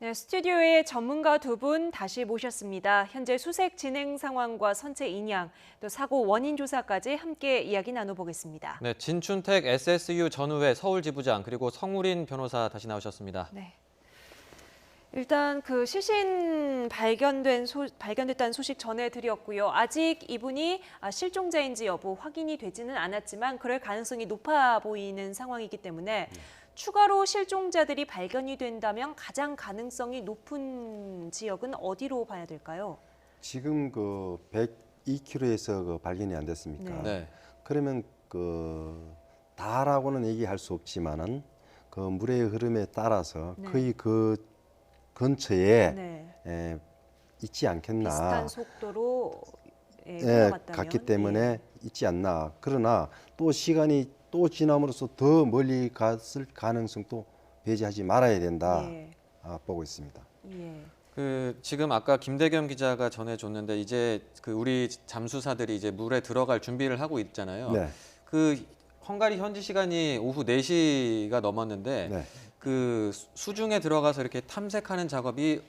네, 스튜디오에 전문가 두 분 다시 모셨습니다. 현재 수색 진행 상황과 선체 인양, 또 사고 원인 조사까지 함께 이야기 나눠보겠습니다. 네, 진춘택 SSU 전우회 서울지부장 그리고 성우린 변호사 다시 나오셨습니다. 네. 일단 그 시신 발견됐다는 소식 전해드렸고요. 아직 이분이 실종자인지 여부 확인이 되지는 않았지만 그럴 가능성이 높아 보이는 상황이기 때문에 추가로 실종자들이 발견이 된다면 가장 가능성이 높은 지역은 어디로 봐야 될까요? 지금 그 102km에서 그 발견이 안 됐습니까? 네. 네, 그러면 그 다라고는 얘기할 수 없지만은 그 물의 흐름에 따라서 네. 거의 그 근처에 네. 있지 않겠나. 비슷한 속도로 예, 흘러갔다면 갔기 때문에 예. 있지 않나. 그러나 또 시간이 또 지남으로써 더 멀리 갔을 가능성도 배제하지 말아야 된다. 예. 보고 있습니다. 예. 지금 아까 김대겸 기자가 전해줬는데 이제 그 우리 잠수사들이 이제 물에 들어갈 준비를 하고 있잖아요. 네. 그 헝가리 현지 시간이 오후 4시가 넘었는데 네. 그 수중에 들어가서 이렇게 탐색하는 작업이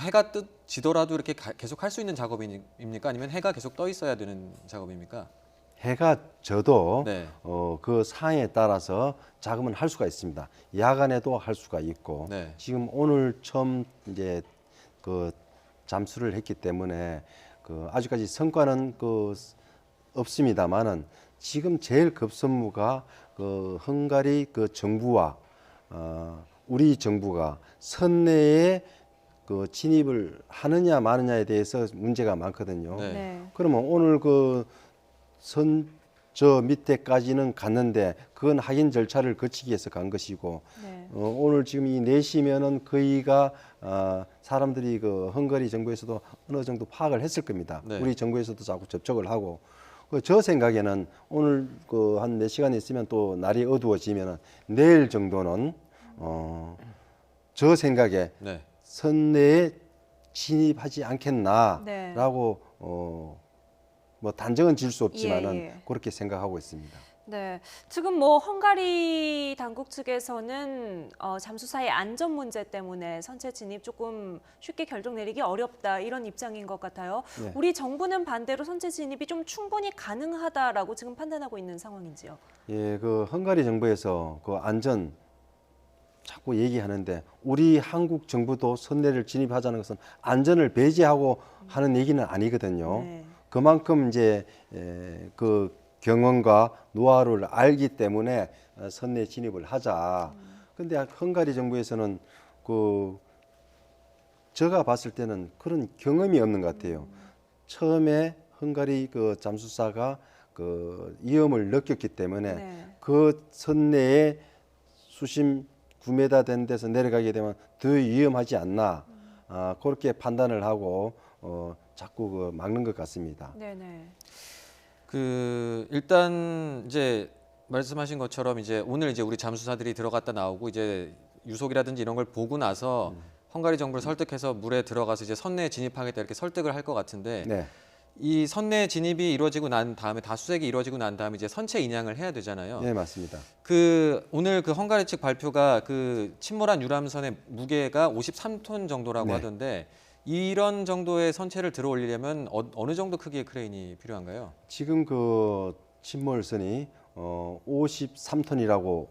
해가 지더라도 이렇게 계속 할 수 있는 작업입니까? 아니면 해가 계속 떠 있어야 되는 작업입니까? 해가 져도 네. 그 상황에 따라서 작업은 할 수가 있습니다. 야간에도 할 수가 있고 네. 지금 오늘 처음 이제 그 잠수를 했기 때문에 그 아직까지 성과는 그 없습니다만은 지금 제일 급선무가 그 헝가리 그 정부와 우리 정부가 선내에 그 진입을 하느냐 마느냐에 대해서 문제가 많거든요. 네. 네. 그러면 오늘 그 저 밑에까지는 갔는데 그건 확인 절차를 거치기 위해서 간 것이고 네. 오늘 지금 이 4시면은 거의가 사람들이 그 헝가리 정부에서도 어느 정도 파악을 했을 겁니다. 네. 우리 정부에서도 자꾸 접촉을 하고 저 생각에는 오늘 그 한 몇 시간 있으면 또 날이 어두워지면은 내일 정도는 저 생각에 네. 선내에 진입하지 네. 않겠나라고 뭐 단정은 지을 수 없지만은 예, 예. 그렇게 생각하고 있습니다. 네, 지금 뭐 헝가리 당국 측에서는 잠수사의 안전 문제 때문에 선체 진입 조금 쉽게 결정 내리기 어렵다 이런 입장인 것 같아요. 네. 우리 정부는 반대로 선체 진입이 좀 충분히 가능하다라고 지금 판단하고 있는 상황인지요. 예, 그 헝가리 정부에서 그 안전 자꾸 얘기하는데 우리 한국 정부도 선내를 진입하자는 것은 안전을 배제하고 하는 얘기는 아니거든요. 네. 그만큼 이제 그 경험과 노하우를 알기 때문에 선내 진입을 하자. 근데 헝가리 정부에서는 그 제가 봤을 때는 그런 경험이 없는 것 같아요. 처음에 헝가리 그 잠수사가 그 위험을 느꼈기 때문에 네. 그 선내에 수심 9m 된 데서 내려가게 되면 더 위험하지 않나. 그렇게 판단을 하고 자꾸 그 막는 것 같습니다. 네네. 일단 이제 말씀하신 것처럼 이제 오늘 이제 우리 잠수사들이 들어갔다 나오고 이제 유속이라든지 이런 걸 보고 나서 헝가리 정부를 설득해서 물에 들어가서 이제 선내에 진입하겠다 이렇게 설득을 할 것 같은데 네, 이 선내 진입이 이루어지고 난 다음에 다수색이 이루어지고 난 다음에 이제 선체 인양을 해야 되잖아요. 네 맞습니다. 오늘 그 헝가리 측 발표가 그 침몰한 유람선의 무게가 53톤 정도라고 네. 하던데 이런 정도의 선체를 들어 올리려면 어느 정도 크기의 크레인이 필요한가요? 지금 그 침몰선이 53톤이라고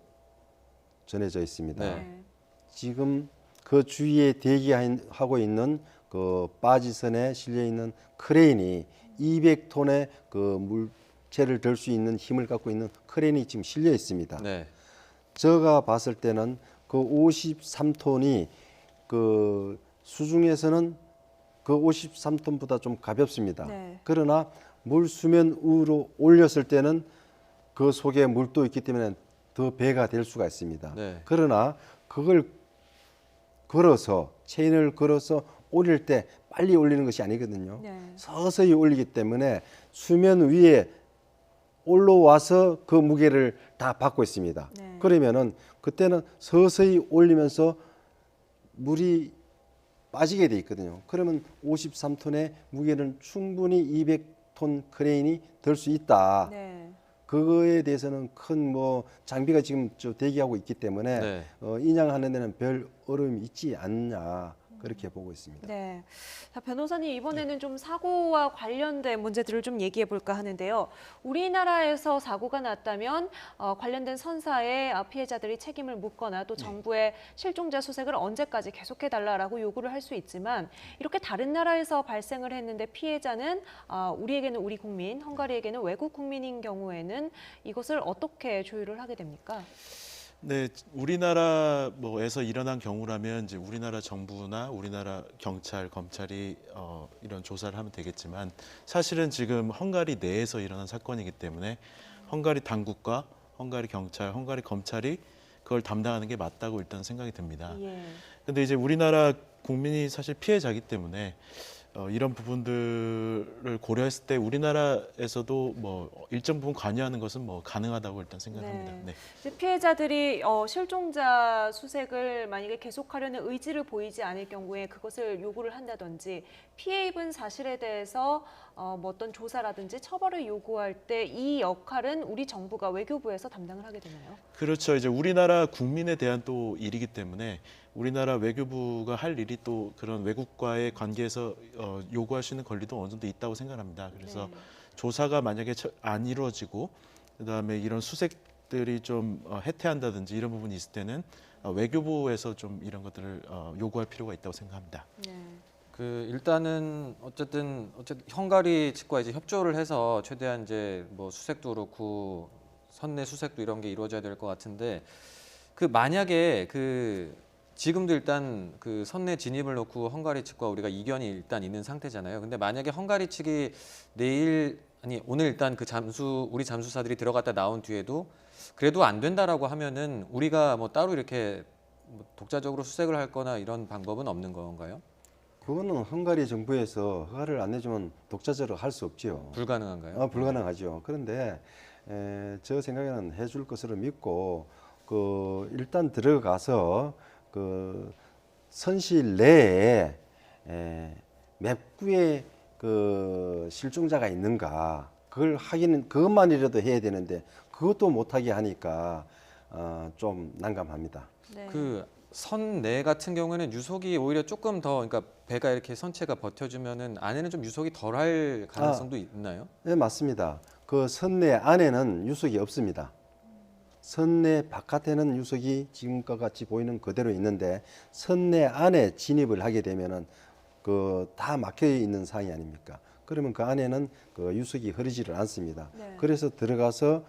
전해져 있습니다. 네. 지금 그 주위에 대기하고 있는 그 바지선에 실려 있는 크레인이 200톤의 그 물체를 들 수 있는 힘을 갖고 있는 크레인이 지금 실려 있습니다. 네. 제가 봤을 때는 그 53톤이 그 수중에서는 그 53톤보다 좀 가볍습니다. 네. 그러나 물 수면 위로 올렸을 때는 그 속에 물도 있기 때문에 더 배가 될 수가 있습니다. 네. 그러나 그걸 걸어서 체인을 걸어서 올릴 때 빨리 올리는 것이 아니거든요. 네. 서서히 올리기 때문에 수면 위에 올라와서 그 무게를 다 받고 있습니다. 네. 그러면은 그때는 서서히 올리면서 물이 빠지게 돼 있거든요. 그러면 53톤의 무게는 충분히 200톤 크레인이 들 수 있다. 네. 그거에 대해서는 큰 뭐 장비가 지금 대기하고 있기 때문에 네. 인양하는 데는 별 어려움이 있지 않냐 그렇게 보고 있습니다. 네. 자, 변호사님 이번에는 좀 사고와 관련된 문제들을 좀 얘기해 볼까 하는데요. 우리나라에서 사고가 났다면 관련된 선사에 피해자들이 책임을 묻거나 또 정부의 실종자 수색을 언제까지 계속해 달라라고 요구를 할 수 있지만 이렇게 다른 나라에서 발생을 했는데 피해자는 우리에게는 우리 국민, 헝가리에게는 외국 국민인 경우에는 이것을 어떻게 조율을 하게 됩니까? 네, 우리나라 뭐에서 일어난 경우라면 이제 우리나라 정부나 우리나라 경찰, 검찰이 이런 조사를 하면 되겠지만 사실은 지금 헝가리 내에서 일어난 사건이기 때문에 헝가리 당국과 헝가리 경찰, 헝가리 검찰이 그걸 담당하는 게 맞다고 일단 생각이 듭니다. 예. 근데 이제 우리나라 국민이 사실 피해자이기 때문에 이런 부분들을 고려했을 때 우리나라에서도 뭐 일정 부분 관여하는 것은 뭐 가능하다고 일단 생각합니다. 네. 네. 이제 피해자들이 실종자 수색을 만약에 계속하려는 의지를 보이지 않을 경우에 그것을 요구를 한다든지 피해 입은 사실에 대해서 뭐 어떤 조사라든지 처벌을 요구할 때 이 역할은 우리 정부가 외교부에서 담당을 하게 되나요? 그렇죠. 이제 우리나라 국민에 대한 또 일이기 때문에 우리나라 외교부가 할 일이 또 그런 외국과의 관계에서 요구할 수 있는 권리도 어느 정도 있다고 생각합니다. 그래서 네. 조사가 만약에 안 이루어지고 그다음에 이런 수색들이 좀 해태한다든지 이런 부분이 있을 때는 외교부에서 좀 이런 것들을 요구할 필요가 있다고 생각합니다. 네. 일단은 어쨌든 헝가리 측과 이제 협조를 해서 최대한 이제 뭐 수색도 그렇고 선내 수색도 이런 게 이루어져야 될 것 같은데 만약에 지금도 일단 선내 진입을 놓고 헝가리 측과 우리가 이견이 일단 있는 상태잖아요. 근데 만약에 헝가리 측이 오늘 일단 우리 잠수사들이 들어갔다 나온 뒤에도 그래도 안 된다라고 하면은 우리가 뭐 따로 이렇게 뭐 독자적으로 수색을 할 거나 이런 방법은 없는 건가요? 그거는 헝가리 정부에서 허가를 안 내주면 독자적으로 할 수 없지요. 불가능한가요? 불가능하죠. 그런데 저 생각에는 해줄 것으로 믿고 일단 들어가서 선실 내에 몇 구의 실종자가 있는가 그것만이라도 해야 되는데 그것도 못하게 하니까 좀 난감합니다. 네. 선내 같은 경우에는 유속이 오히려 조금 더 그러니까 배가 이렇게 선체가 버텨주면은 안에는 좀 유속이 덜할 가능성도 있나요? 네, 맞습니다. 선내 안에는 유속이 없습니다. 선내 바깥에는 유속이 지금과 같이 보이는 그대로 있는데 선내 안에 진입을 하게 되면은 다 막혀 있는 상황이 아닙니까? 그러면 그 안에는 유속이 흐르지를 않습니다. 네. 그래서 들어가서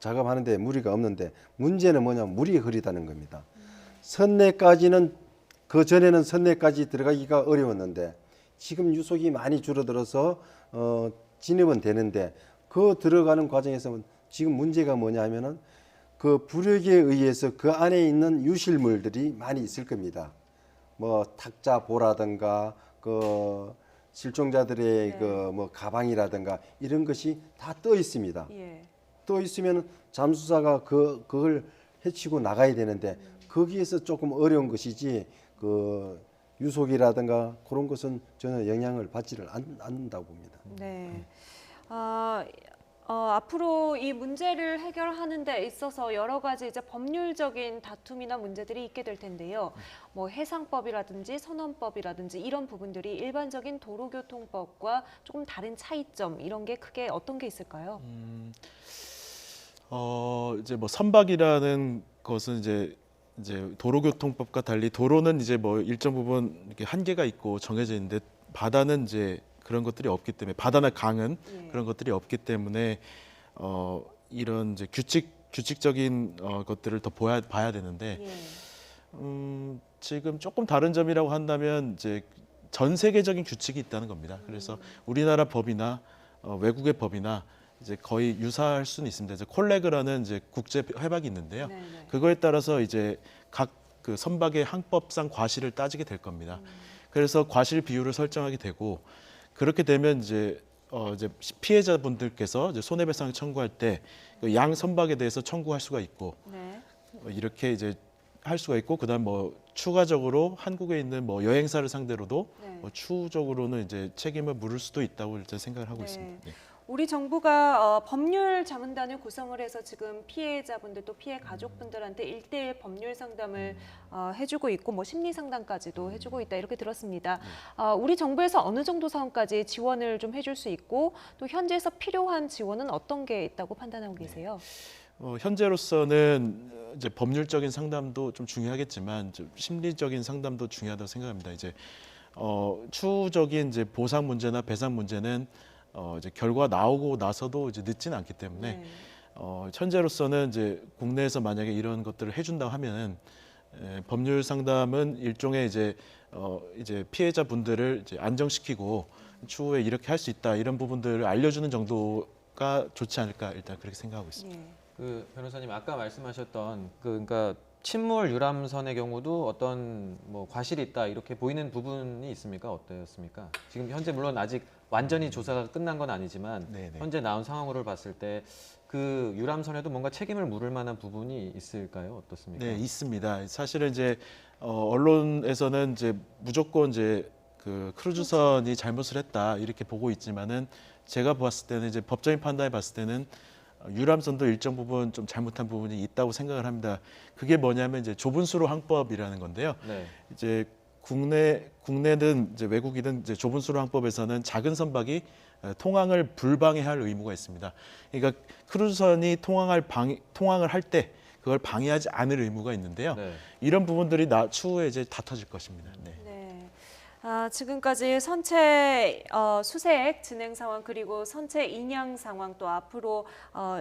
작업하는데 무리가 없는데 문제는 뭐냐면 물이 흐리다는 겁니다. 선내까지는 그 전에는 선내까지 들어가기가 어려웠는데 지금 유속이 많이 줄어들어서 진입은 되는데 그 들어가는 과정에서 지금 문제가 뭐냐 하면은 부력에 의해서 그 안에 있는 유실물들이 많이 있을 겁니다. 뭐 탁자보라든가 실종자들의 네. 뭐 가방이라든가 이런 것이 다 떠 있습니다. 예. 떠 있으면 잠수사가 그걸 해치고 나가야 되는데 거기에서 조금 어려운 것이지 유속이라든가 그런 것은 전혀 영향을 받지를 않는다고 봅니다. 네. 앞으로 이 문제를 해결하는 데 있어서 여러 가지 이제 법률적인 다툼이나 문제들이 있게 될 텐데요. 뭐 해상법이라든지 선원법이라든지 이런 부분들이 일반적인 도로교통법과 조금 다른 차이점 이런 게 크게 어떤 게 있을까요? 이제 뭐 선박이라는 것은 이제 도로교통법과 달리 도로는 이제 뭐 일정 부분 이렇게 한계가 있고 정해져 있는데 바다는 이제 그런 것들이 없기 때문에 바다나 강은 예. 그런 것들이 없기 때문에 이런 이제 규칙적인 것들을 더 봐야 되는데 예. 지금 조금 다른 점이라고 한다면 이제 전 세계적인 규칙이 있다는 겁니다. 그래서 우리나라 법이나 외국의 법이나 이제 거의 유사할 수는 있습니다. 이제 콜레그라는 이제 국제 협약이 있는데요. 네네. 그거에 따라서 이제 각 선박의 항법상 과실을 따지게 될 겁니다. 그래서 과실 비율을 설정하게 되고 그렇게 되면 이제 피해자분들께서 이제 손해배상을 청구할 때 양 선박에 대해서 청구할 수가 있고 네. 이렇게 이제 할 수가 있고 그다음 뭐 추가적으로 한국에 있는 뭐 여행사를 상대로도 네. 뭐 추후적으로는 이제 책임을 물을 수도 있다고 일단 생각을 하고 네. 있습니다. 네. 우리 정부가 법률 자문단을 구성을 해서 지금 피해자분들 또 피해 가족분들한테 1:1 법률 상담을 해주고 있고 뭐 심리 상담까지도 해주고 있다 이렇게 들었습니다. 우리 정부에서 어느 정도 상황까지 지원을 좀 해줄 수 있고 또 현지에서 필요한 지원은 어떤 게 있다고 판단하고 계세요? 현재로서는 이제 법률적인 상담도 좀 중요하겠지만 좀 심리적인 상담도 중요하다고 생각합니다. 이제 추후적인 이제 보상 문제나 배상 문제는 이제 결과 나오고 나서도 이제 늦지는 않기 때문에 네. 현재로서는 이제 국내에서 만약에 이런 것들을 해준다고 하면은 법률 상담은 일종의 이제 피해자분들을 이제 안정시키고 추후에 이렇게 할 수 있다 이런 부분들을 알려주는 정도가 좋지 않을까 일단 그렇게 생각하고 있습니다. 예. 그 변호사님 아까 말씀하셨던 그러니까 침몰 유람선의 경우도 어떤 뭐 과실이 있다 이렇게 보이는 부분이 있습니까? 어떻습니까? 지금 현재 물론 아직 완전히 조사가 끝난 건 아니지만 네네. 현재 나온 상황으로를 봤을 때 그 유람선에도 뭔가 책임을 물을 만한 부분이 있을까요? 어떻습니까? 네, 있습니다. 사실은 이제 언론에서는 이제 무조건 이제 그 크루즈선이 잘못을 했다 이렇게 보고 있지만은 제가 봤을 때는 이제 법적인 판단에 봤을 때는 유람선도 일정 부분 좀 잘못한 부분이 있다고 생각을 합니다. 그게 뭐냐면 이제 좁은 수로 항법이라는 건데요. 네. 이제 국내든 이제 외국이든 이제 좁은 수로 항법에서는 작은 선박이 통항을 불방해할 의무가 있습니다. 그러니까 크루즈선이 통항을 할 때 그걸 방해하지 않을 의무가 있는데요. 네. 이런 부분들이 추후에 이제 다 터질 것입니다. 네. 네. 지금까지 선체 수색 진행 상황 그리고 선체 인양 상황 또 앞으로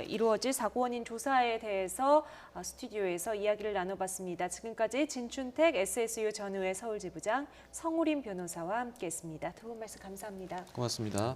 이루어질 사고 원인 조사에 대해서 스튜디오에서 이야기를 나눠봤습니다. 지금까지 진춘택 SSU 전의회 서울지부장 성우림 변호사와 함께했습니다. 두 분 말씀 감사합니다. 고맙습니다.